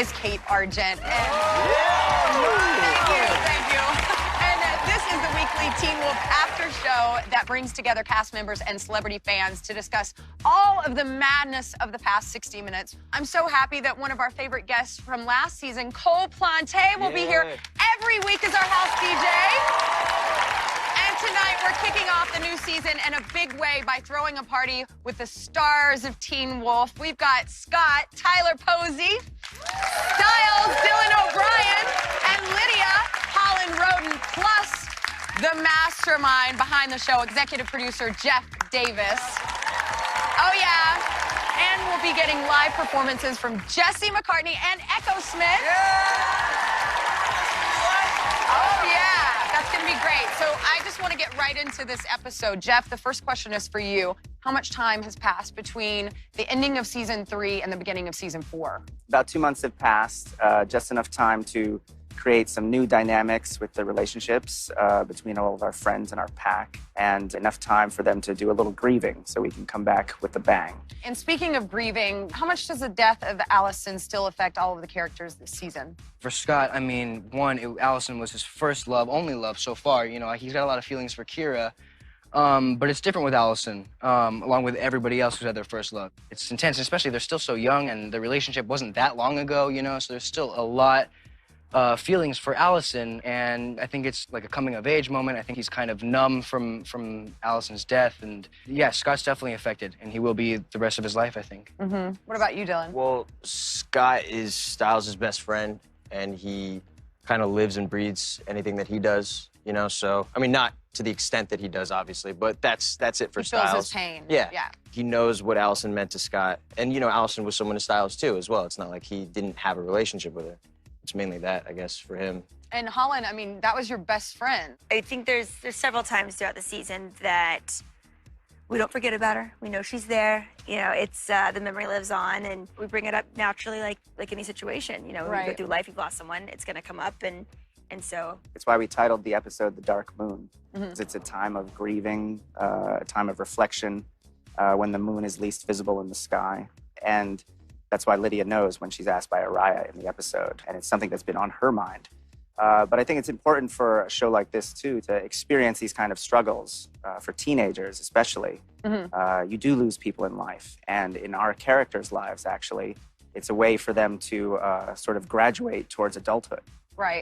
is Kate Argent. Thank you. And this is the weekly Teen Wolf after show that brings together cast members and celebrity fans to discuss all of the madness of the past 60 minutes. I'm so happy that one of our favorite guests from last season, Cole Plante, will be here every week as our house DJ. And tonight, we're kicking off the new season in a big way by throwing a party with the stars of Teen Wolf. We've got Scott, Tyler Posey, Styles, Dylan O'Brien, and Lydia, Holland Roden, plus the mastermind behind the show, executive producer Jeff Davis. Oh, yeah. And we'll be getting live performances from Jesse McCartney and Echo Smith. Oh, yeah. That's going to be great. So I just want to get right into this episode. Jeff, the first question is for you. How much time has passed between the ending of season 3 and the beginning of season 4? About 2 months have passed, just enough time to create some new dynamics with the relationships between all of our friends and our pack, and enough time for them to do a little grieving so we can come back with a bang. And speaking of grieving, how much does the death of Allison still affect all of the characters this season? For Scott, I mean, Allison was his first love, only love so far. You know, he's got a lot of feelings for Kira, but it's different with Allison, along with everybody else who's had their first love. It's intense, especially they're still so young, and the relationship wasn't that long ago, you know, so there's still a lot feelings for Allison, and I think it's like a coming-of-age moment. I think he's kind of numb from Allison's death, and yeah, Scott's definitely affected, and he will be the rest of his life, I think. Mm-hmm. What about you, Dylan? Well, Scott is Styles' best friend, and he kind of lives and breathes anything that he does, you know, so, I mean, not to the extent that he does, obviously, but that's it for Styles. He feels his pain. Yeah. Yeah. He knows what Allison meant to Scott, and, you know, Allison was someone to Styles, too, as well. It's not like he didn't have a relationship with her. It's mainly that, I guess, for him. And Holland, I mean, that was your best friend. I think there's several times throughout the season that we don't forget about her. We know she's there. You know, it's the memory lives on, and we bring it up naturally, like any situation. You know, when you go through life, you've lost someone, it's going to come up, and so. It's why we titled the episode The Dark Moon. It's a time of grieving, a time of reflection, when the moon is least visible in the sky. And that's why Lydia knows when she's asked by Araya in the episode, and it's something that's been on her mind. But I think it's important for a show like this, too, to experience these kind of struggles, for teenagers especially. You do lose people in life, and in our characters' lives, actually, it's a way for them to sort of graduate towards adulthood.